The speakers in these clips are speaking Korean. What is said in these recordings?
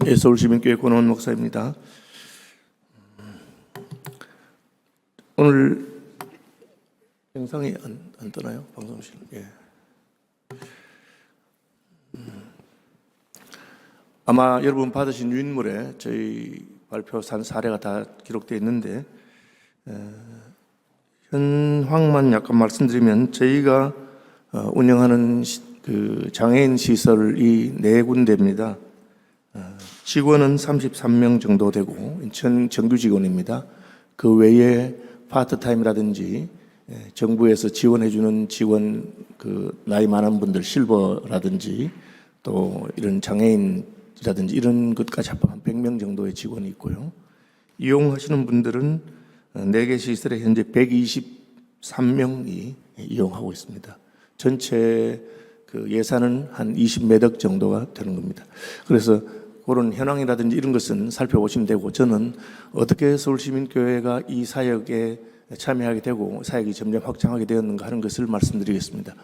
예, 서울시민교회 권원 목사입니다. 오늘 영상이 안 떠나요? 방송실. 예. 아마 여러분 받으신 유인물에 저희 발표 사례가 다 기록되어 있는데, 현황만 약간 말씀드리면, 저희가 운영하는 그 장애인 시설이 4군데입니다. 직원은 33명 정도 되고 정규 직원입니다. 그 외에 파트타임이라든지 정부에서 지원해주는 직원, 그 나이 많은 분들 실버라든지 또 이런 장애인이라든지 이런 것까지 합하면 100명 정도의 직원이 있고요. 이용하시는 분들은 4개 시설에 현재 123명이 이용하고 있습니다. 전체 그 예산은 한 20매덕 정도가 되는 겁니다. 그래서 그런 현황이라든지 이런 것은 살펴보시면 되고, 저는 어떻게 서울시민교회가 이 사역에 참여하게 되고 사역이 점점 확장하게 되었는가 하는 것을 말씀드리겠습니다.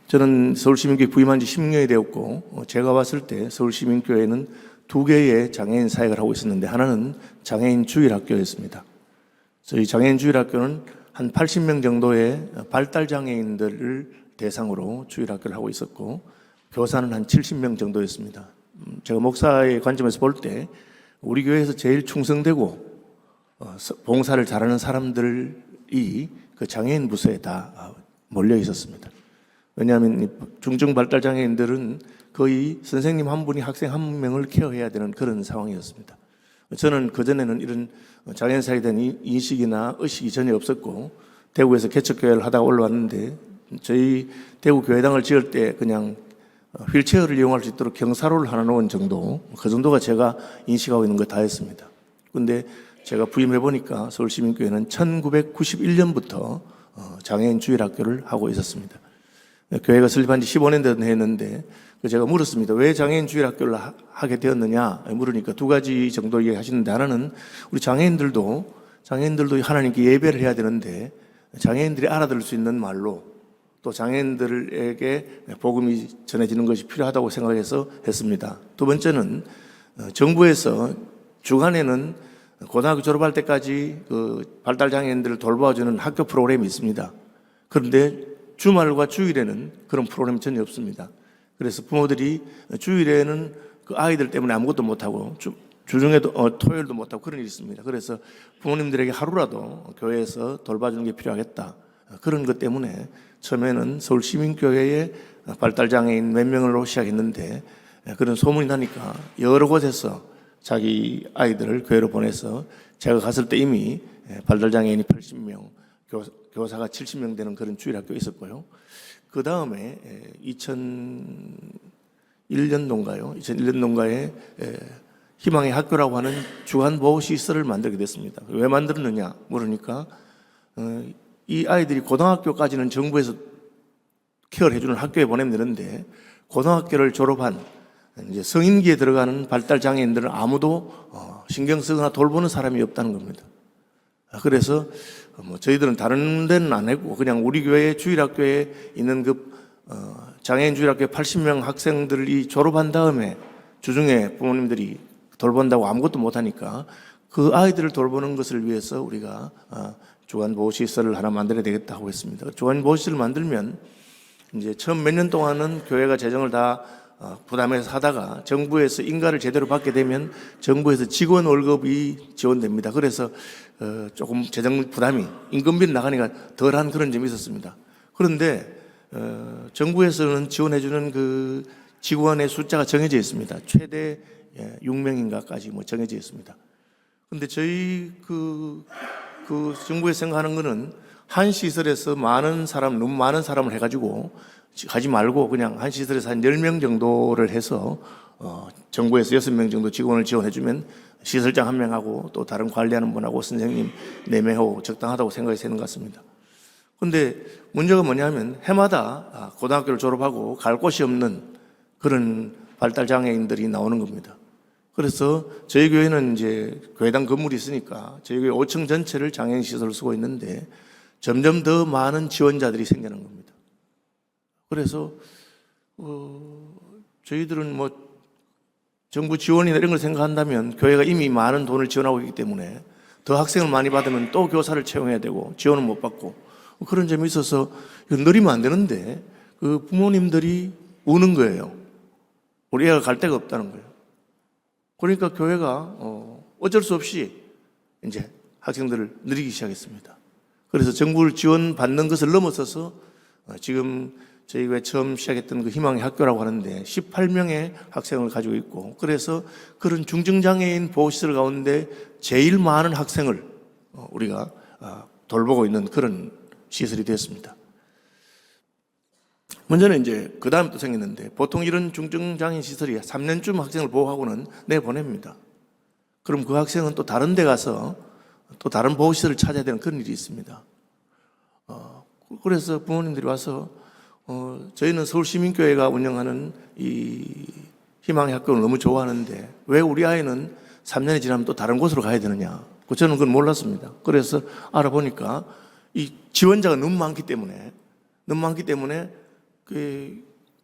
저는 서울시민교회 부임한 지 10년이 되었고, 제가 왔을 때 서울시민교회는 2개의 장애인 사역을 하고 있었는데, 하나는 장애인 주일학교였습니다. 저희 장애인 주일학교는 한 80명 정도의 발달장애인들을 대상으로 주일학교를 하고 있었고, 교사는 한 70명 정도였습니다. 제가 목사의 관점에서 볼 때 우리 교회에서 제일 충성되고 봉사를 잘하는 사람들이 그 장애인 부서에 다 몰려 있었습니다. 왜냐하면 중증 발달 장애인들은 거의 선생님 한 분이 학생 한 명을 케어해야 되는 그런 상황이었습니다. 저는 그전에는 이런 장애인 사회에 대한 인식이나 의식이 전혀 없었고, 대구에서 개척교회를 하다가 올라왔는데, 저희 대구 교회당을 지을 때 그냥 휠체어를 이용할 수 있도록 경사로를 하나 놓은 정도, 그 정도가 제가 인식하고 있는 거 다였습니다. 근데 제가 부임해 보니까 서울시민교회는 1991년부터 장애인 주일학교를 하고 있었습니다. 교회가 설립한 지 15년 됐는데, 제가 물었습니다. 왜 장애인 주일학교를 하게 되었느냐 물으니까 2가지 정도 얘기하시는데, 하나는 우리 장애인들도 하나님께 예배를 해야 되는데, 장애인들이 알아들을 수 있는 말로 또 장애인들에게 복음이 전해지는 것이 필요하다고 생각해서 했습니다. 2번째는 정부에서 주간에는 고등학교 졸업할 때까지 그 발달장애인들을 돌봐주는 학교 프로그램이 있습니다. 그런데 주말과 주일에는 그런 프로그램이 전혀 없습니다. 그래서 부모들이 주일에는 그 아이들 때문에 아무것도 못하고 주중에도 토요일도 못하고 그런 일이 있습니다. 그래서 부모님들에게 하루라도 교회에서 돌봐주는 게 필요하겠다. 그런 것 때문에 처음에는 서울시민교회에 발달장애인 몇 명으로 시작했는데, 그런 소문이 나니까 여러 곳에서 자기 아이들을 교회로 보내서, 제가 갔을 때 이미 발달장애인이 80명, 교사가 70명 되는 그런 주일학교 있었고요. 그 다음에 2001년도인가에 희망의 학교라고 하는 주간보호시설을 만들게 됐습니다. 왜 만들었느냐 물으니까, 이 아이들이 고등학교까지는 정부에서 케어를 해주는 학교에 보내면 되는데, 고등학교를 졸업한 이제 성인기에 들어가는 발달장애인들은 아무도 신경 쓰거나 돌보는 사람이 없다는 겁니다. 그래서 저희들은 다른 데는 안 했고, 그냥 우리 교회 주일학교에 있는 그 장애인 주일학교 80명 학생들이 졸업한 다음에 주중에 부모님들이 돌본다고 아무것도 못하니까, 그 아이들을 돌보는 것을 위해서 우리가 주간보호시설을 하나 만들어야 되겠다 하고 했습니다. 주간보호시설을 만들면 이제 처음 몇 년 동안은 교회가 재정을 다 부담해서 하다가, 정부에서 인가를 제대로 받게 되면 정부에서 직원 월급이 지원됩니다. 그래서 조금 재정 부담이, 임금비는 나가니까 덜한 그런 점이 있었습니다. 그런데 정부에서는 지원해주는 그 직원의 숫자가 정해져 있습니다. 최대 6명인가까지 정해져 있습니다. 그런데 저희 그 정부에서 생각하는 거는, 한 시설에서 너무 많은 사람을 해가지고 가지 말고 그냥 한 시설에서 한 10명 정도를 해서 정부에서 6명 정도 직원을 지원해주면 시설장 1명하고 또 다른 관리하는 분하고 선생님 4명하고 적당하다고 생각이 되는 것 같습니다. 그런데 문제가 뭐냐면, 해마다 고등학교를 졸업하고 갈 곳이 없는 그런 발달장애인들이 나오는 겁니다. 그래서 저희 교회는 이제 교회당 건물이 있으니까 저희 교회 5층 전체를 장애인 시설을 쓰고 있는데, 점점 더 많은 지원자들이 생기는 겁니다. 그래서 저희들은 정부 지원이나 이런 걸 생각한다면 교회가 이미 많은 돈을 지원하고 있기 때문에 더 학생을 많이 받으면 또 교사를 채용해야 되고 지원은 못 받고 그런 점이 있어서 이거 느리면 안 되는데 그 부모님들이 우는 거예요. 우리 애가 갈 데가 없다는 거예요. 그러니까 교회가 어쩔 수 없이 이제 학생들을 늘리기 시작했습니다. 그래서 정부를 지원받는 것을 넘어서서 지금 저희가 처음 시작했던 그 희망의 학교라고 하는데 18명의 학생을 가지고 있고 그래서 그런 중증장애인 보호시설 가운데 제일 많은 학생을 우리가 돌보고 있는 그런 시설이 되었습니다. 먼저는 이제 그 다음 또 생겼는데 보통 이런 중증장애인 시설이 3년쯤 학생을 보호하고는 내보냅니다. 그럼 그 학생은 또 다른 데 가서 또 다른 보호시설을 찾아야 되는 그런 일이 있습니다. 그래서 부모님들이 와서 저희는 서울시민교회가 운영하는 이 희망의 학교를 너무 좋아하는데 왜 우리 아이는 3년이 지나면 또 다른 곳으로 가야 되느냐. 저는 그건 몰랐습니다. 그래서 알아보니까 이 지원자가 너무 많기 때문에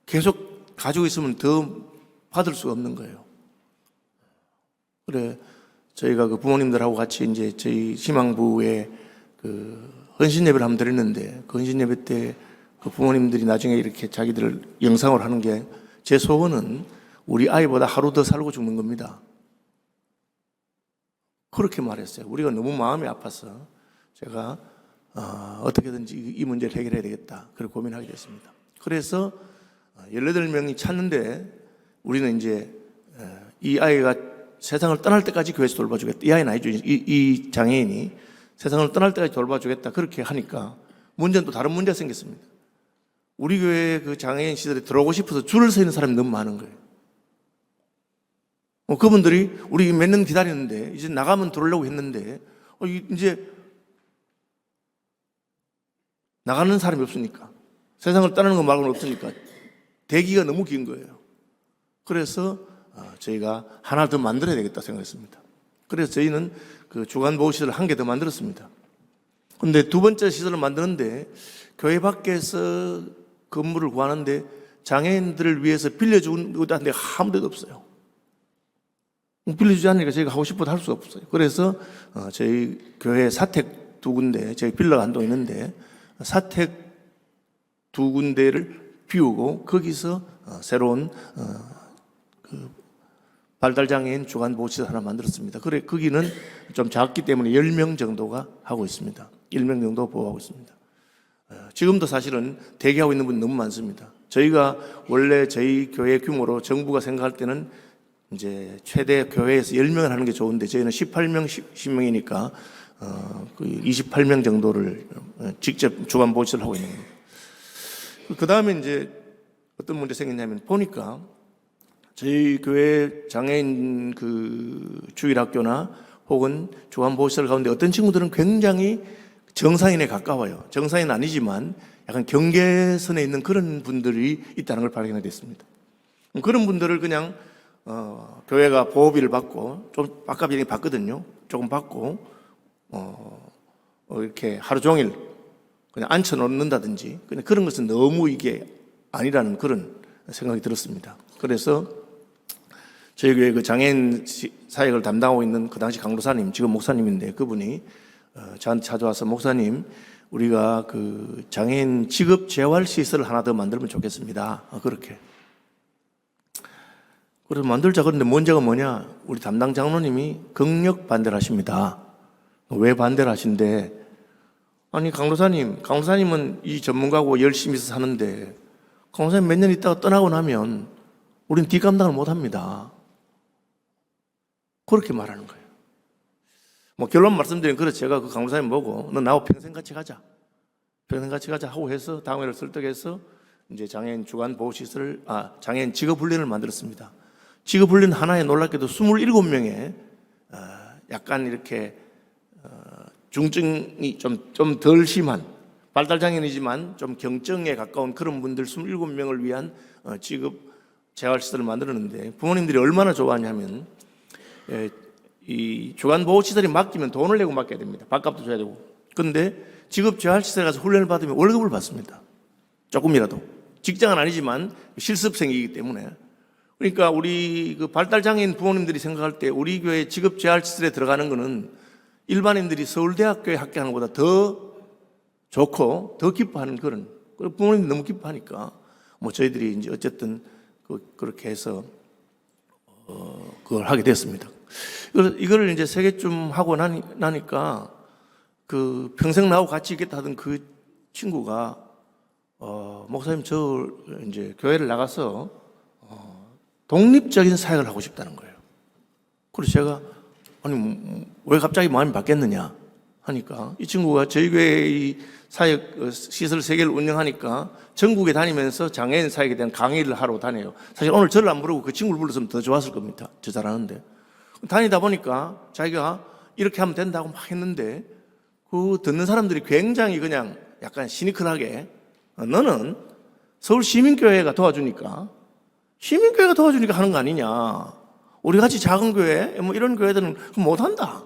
계속 가지고 있으면 더 받을 수가 없는 거예요. 그래 저희가 그 부모님들하고 같이 이제 저희 희망부에 그 헌신 예배를 한번 드렸는데 그 헌신 예배 때 그 부모님들이 나중에 이렇게 자기들 영상을 하는 게 제 소원은 우리 아이보다 하루 더 살고 죽는 겁니다. 그렇게 말했어요. 우리가 너무 마음이 아파서 제가 어떻게든지 이 문제를 해결해야 되겠다. 그렇게 고민하게 됐습니다. 그래서 18명이 찾는데 우리는 이제 이 아이가 세상을 떠날 때까지 교회에서 돌봐주겠다. 이 아이는 아니죠. 이 장애인이 세상을 떠날 때까지 돌봐주겠다. 그렇게 하니까 문제는 또 다른 문제가 생겼습니다. 우리 교회 그 장애인 시설에 들어오고 싶어서 줄을 서 있는 사람이 너무 많은 거예요. 그분들이 우리 몇 년 기다리는데 이제 나가면 들어오려고 했는데 이제 나가는 사람이 없으니까 세상을 떠나는 것 말고는 없으니까 대기가 너무 긴 거예요. 그래서 저희가 하나 더 만들어야 되겠다 생각했습니다. 그래서 저희는 그 주간보호시설을 한 개 더 만들었습니다. 그런데 두 번째 시설을 만드는데 교회 밖에서 건물을 구하는데 장애인들을 위해서 빌려주는 곳한테 아무 데도 없어요. 빌려주지 않으니까 저희가 하고 싶어도 할 수 없어요. 그래서 저희 교회 사택 두 군데, 저희 빌라가 한 동 있는데 사택 두 군데를 비우고 거기서 새로운 그 발달장애인 주간보호시설 하나 만들었습니다. 그래 거기는 좀 작기 때문에 10명 정도가 하고 있습니다. 1명 정도 보호하고 있습니다. 지금도 사실은 대기하고 있는 분이 너무 많습니다. 저희가 원래 저희 교회 규모로 정부가 생각할 때는 이제 최대 교회에서 10명을 하는 게 좋은데 저희는 18명, 10명이니까 그 28명 정도를 직접 주간 보호시설을 하고 있는 겁니다. 그 다음에 이제 어떤 문제 생겼냐면 보니까 저희 교회 장애인 그 주일학교나 혹은 주간 보호시설 가운데 어떤 친구들은 굉장히 정상인에 가까워요. 정상인 아니지만 약간 경계선에 있는 그런 분들이 있다는 걸 발견하게 됐습니다. 그런 분들을 그냥 교회가 보호비를 받고 좀 아까 받거든요. 조금 받고 이렇게 하루 종일 그냥 앉혀 놓는다든지 그런 것은 너무 이게 아니라는 그런 생각이 들었습니다. 그래서 저희 교회 그 장애인 사역을 담당하고 있는 그 당시 강도사님, 지금 목사님인데 그분이 저한테 찾아와서 목사님 우리가 그 장애인 직업 재활 시설을 하나 더 만들면 좋겠습니다. 그렇게. 그래서 만들자 그런데 문제가 뭐냐? 우리 담당 장로님이 극력 반대를 하십니다. 왜 반대를 하신대? 아니 강도사님은 이 전문가고 열심히 사는데 강도사님 몇 년 있다가 떠나고 나면 우리는 뒷감당을 못합니다. 그렇게 말하는 거예요. 결론 말씀드리면 그래서 제가 그 강도사님 보고 너 나하고 평생 같이 가자 하고 해서 당회를 설득해서 이제 장애인 주간 보호시설 장애인 직업훈련을 만들었습니다. 직업훈련 하나에 놀랍게도 27명의 약간 이렇게 중증이 좀 덜 심한 발달장애인이지만 좀 경증에 가까운 그런 분들 27명을 위한 직업 재활시설을 만들었는데 부모님들이 얼마나 좋아하냐면 이 주간보호시설이 맡기면 돈을 내고 맡겨야 됩니다. 밥값도 줘야 되고. 그런데 직업재활시설에 가서 훈련을 받으면 월급을 받습니다. 조금이라도. 직장은 아니지만 실습생이기 때문에 그러니까 우리 그 발달장애인 부모님들이 생각할 때 우리 교회 직업재활시설에 들어가는 거는 일반인들이 서울대학교에 합격하는 것보다 더 좋고 더 기뻐하는 그런, 부모님이 너무 기뻐하니까 뭐 저희들이 이제 어쨌든 그렇게 해서 그걸 하게 됐습니다. 이걸 이제 3개쯤 하고 나니까 그 평생 나하고 같이 있겠다 하던 그 친구가 목사님 저 이제 교회를 나가서 독립적인 사역을 하고 싶다는 거예요. 그래서 제가 아니 왜 갑자기 마음이 바뀌었느냐 하니까 이 친구가 저희 교회의 사역 시설 3개를 운영하니까 전국에 다니면서 장애인 사역에 대한 강의를 하러 다녀요. 사실 오늘 저를 안 부르고 그 친구를 불렀으면 더 좋았을 겁니다. 저 잘하는데. 다니다 보니까 자기가 이렇게 하면 된다고 막 했는데 그 듣는 사람들이 굉장히 그냥 약간 시니컬하게 너는 서울 시민교회가 도와주니까 하는 거 아니냐. 우리 같이 작은 교회 뭐 이런 교회들은 못한다.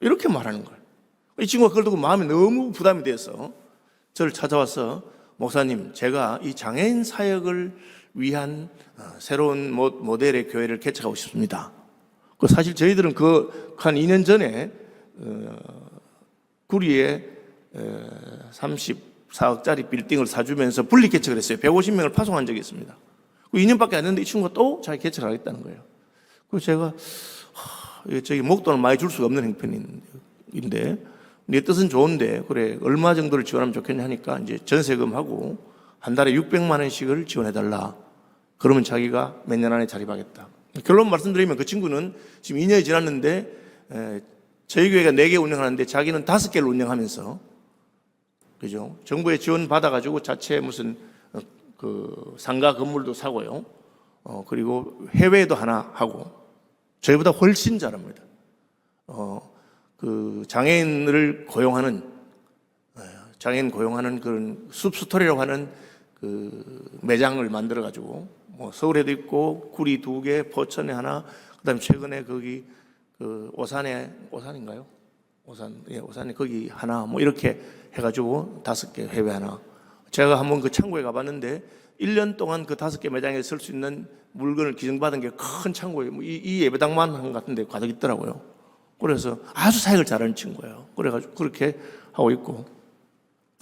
이렇게 말하는 거예요. 이 친구가 그걸 듣고 마음이 너무 부담이 돼서 저를 찾아와서 목사님 제가 이 장애인 사역을 위한 새로운 모델의 교회를 개척하고 싶습니다. 사실 저희들은 한 2년 전에 구리에 34억짜리 빌딩을 사주면서 분리 개척을 했어요. 150명을 파송한 적이 있습니다. 2년밖에 안 됐는데 이 친구가 또 자기 개척을 하겠다는 거예요. 그래서 제가 저기 목돈을 많이 줄 수가 없는 형편인데 네 뜻은 좋은데 그래 얼마 정도를 지원하면 좋겠냐 하니까 이제 전세금하고 한 달에 600만 원씩을 지원해달라. 그러면 자기가 몇 년 안에 자립하겠다. 결론 말씀드리면 그 친구는 지금 2년이 지났는데 저희 교회가 4개 운영하는데 자기는 5개를 운영하면서 그죠? 정부의 지원 받아가지고 자체 무슨 그 상가 건물도 사고요. 그리고 해외에도 하나 하고 저희보다 훨씬 잘합니다. 그 장애인 고용하는 그런 숲스토리라고 하는 그 매장을 만들어 가지고 뭐 서울에도 있고 구리 2개, 포천에 하나, 그다음에 최근에 거기 그 오산인가요? 오산에 거기 하나 뭐 이렇게 해가지고 5개 해외 하나. 제가 한번 그 창고에 가봤는데 1년 동안 그 5개 매장에 쓸 수 있는 물건을 기증받은 게 큰 창고에 이 예배당만 한 것 같은데 가득 있더라고요. 그래서 아주 사역을 잘하는 친구예요. 그래가지고 그렇게 하고 있고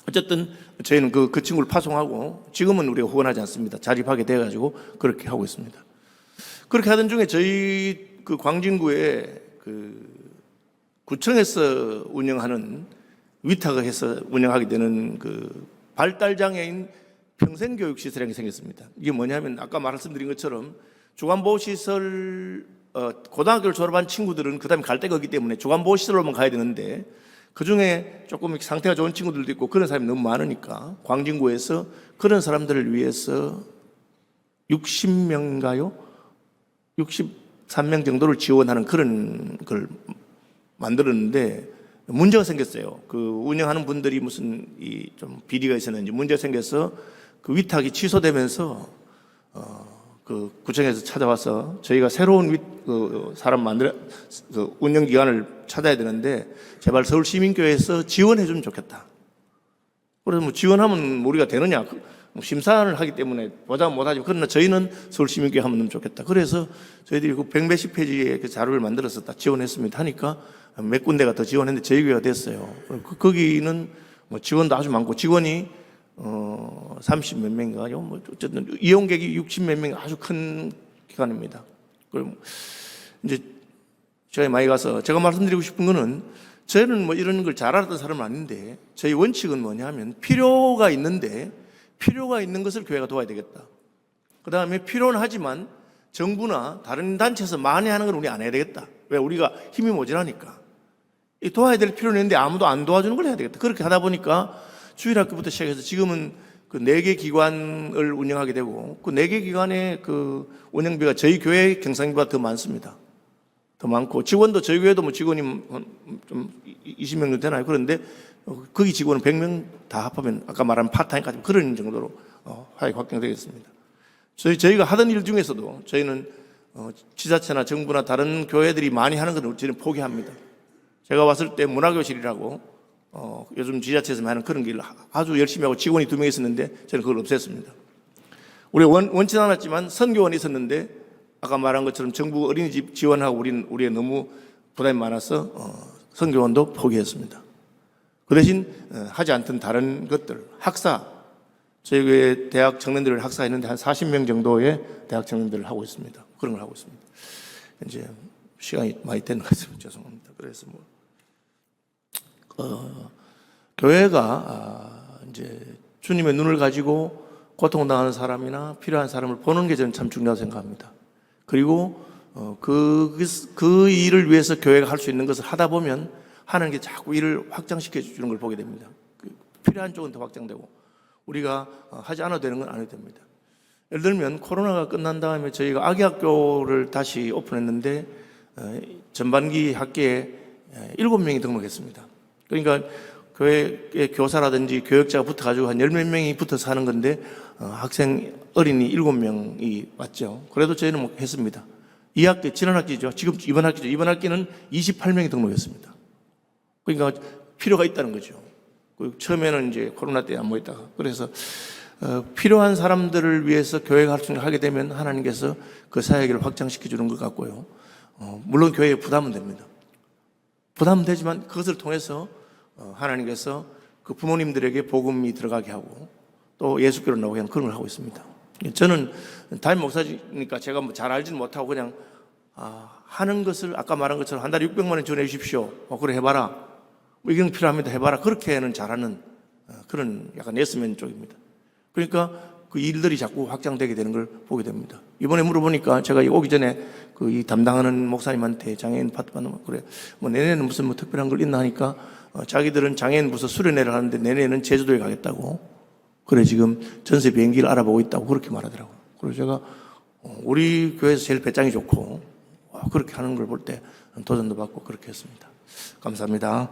어쨌든 저희는 그 친구를 파송하고 지금은 우리가 후원하지 않습니다. 자립하게 돼가지고 그렇게 하고 있습니다. 그렇게 하던 중에 저희 그 광진구에 그 구청에서 운영하는 위탁을 해서 운영하게 되는 그 발달장애인 평생교육시설이 생겼습니다. 이게 뭐냐면 아까 말씀드린 것처럼 주간보호시설 고등학교를 졸업한 친구들은 그 다음에 갈 데가 없기 때문에 주간보호시설로만 가야 되는데 그중에 조금 상태가 좋은 친구들도 있고 그런 사람이 너무 많으니까 광진구에서 그런 사람들을 위해서 60명인가요? 63명 정도를 지원하는 그런 걸 만들었는데 문제가 생겼어요. 그 운영하는 분들이 무슨 좀 비리가 있었는지 문제가 생겨서 그 위탁이 취소되면서 그 구청에서 찾아와서 저희가 새로운 사람 그 운영 기관을 찾아야 되는데 제발 서울 시민교회에서 지원해 주면 좋겠다. 그래서 뭐 지원하면 우리가 되느냐? 심사를 하기 때문에 보장 못하지. 그러나 저희는 서울 시민교회 하면 너무 좋겠다. 그래서 저희들이 그 100몇십 페이지의 그 자료를 만들어서 다 지원했습니다. 하니까 몇 군데가 더 지원했는데 저희 교회가 됐어요. 거기는 뭐 지원도 아주 많고 직원이 30몇 명인가요? 뭐 어쨌든 이용객이 60몇 명 아주 큰 기관입니다. 그럼 이제 제가 많이 가서 제가 말씀드리고 싶은 거는 저희는 뭐 이런 걸 잘 알았던 사람은 아닌데 저희 원칙은 뭐냐면 필요가 있는데 필요가 있는 것을 교회가 도와야 되겠다. 그 다음에 필요는 하지만 정부나 다른 단체에서 많이 하는 건 우리 안 해야 되겠다. 왜? 우리가 힘이 모자라니까. 도와야 될 필요는 있는데 아무도 안 도와주는 걸 해야 되겠다. 그렇게 하다 보니까 주일학교부터 시작해서 지금은 그 4개 기관을 운영하게 되고 그 4개 기관의 그 운영비가 저희 교회 경상비보다 더 많습니다. 더 많고 직원도 저희 교회도 뭐 직원이 좀 20명 정도 되나요? 그런데 거기 직원은 100명 다 합하면 아까 말한 파타임까지 그런 정도로 확장되겠습니다. 저희가 하던 일 중에서도 저희는 지자체나 정부나 다른 교회들이 많이 하는 것을 저희는 포기합니다. 제가 왔을 때 문화교실이라고 요즘 지자체에서 하는 그런 길을 아주 열심히 하고 직원이 2명 있었는데 저는 그걸 없앴습니다. 우리 원치 않았지만 선교원이 있었는데 아까 말한 것처럼 정부 어린이집 지원하고 우리에 너무 부담이 많아서 성교원도 포기했습니다. 그 대신 하지 않던 다른 것들, 학사, 저희 교회 대학 청년들을 학사했는데 한 40명 정도의 대학 청년들을 하고 있습니다. 그런 걸 하고 있습니다. 이제 시간이 많이 되는 것 같습니다. 죄송합니다. 그래서 교회가 이제 주님의 눈을 가지고 고통당하는 사람이나 필요한 사람을 보는 게 저는 참 중요하다고 생각합니다. 그리고 그 일을 위해서 교회가 할 수 있는 것을 하다 보면 하는 게 자꾸 일을 확장시켜 주는 걸 보게 됩니다. 필요한 쪽은 더 확장되고 우리가 하지 않아도 되는 건 안 해도 됩니다. 예를 들면 코로나가 끝난 다음에 저희가 아기학교를 다시 오픈했는데 전반기 학기에 7명이 등록했습니다. 그러니까 교회의 교사라든지 교역자가 붙어가지고 한 10몇 명이 붙어서 하는 건데 학생 어린이 7명이 왔죠. 그래도 저희는 했습니다. 이 학기, 지난 학기죠. 지금 이번 학기죠. 이번 학기는 28명이 등록했습니다. 그러니까 필요가 있다는 거죠. 처음에는 이제 코로나 때 안 모였다가 그래서 필요한 사람들을 위해서 교회가 할 수 있는 걸 하게 되면 하나님께서 그 사역을 확장시켜 주는 것 같고요. 물론 교회에 부담은 됩니다. 부담은 되지만 그것을 통해서 하나님께서 그 부모님들에게 복음이 들어가게 하고 또 예수께로 나오게 하는 그런 걸 하고 있습니다. 저는 담임 목사니까 제가 잘 알지는 못하고 그냥 하는 것을 아까 말한 것처럼 한 달에 600만 원 지원해 주십시오. 그래 해봐라. 이건 필요합니다. 해봐라. 그렇게는 잘하는 그런 약간 예스맨 쪽입니다. 그러니까 그 일들이 자꾸 확장되게 되는 걸 보게 됩니다. 이번에 물어보니까 제가 오기 전에 이 담당하는 목사님한테 장애인 파트너만 그래 내년에는 무슨 특별한 걸 있나 하니까 자기들은 장애인 부서 수련회를 하는데 내년에는 제주도에 가겠다고 그래 지금 전세 비행기를 알아보고 있다고 그렇게 말하더라고요. 그래서 제가 우리 교회에서 제일 배짱이 좋고 그렇게 하는 걸 볼 때 도전도 받고 그렇게 했습니다. 감사합니다.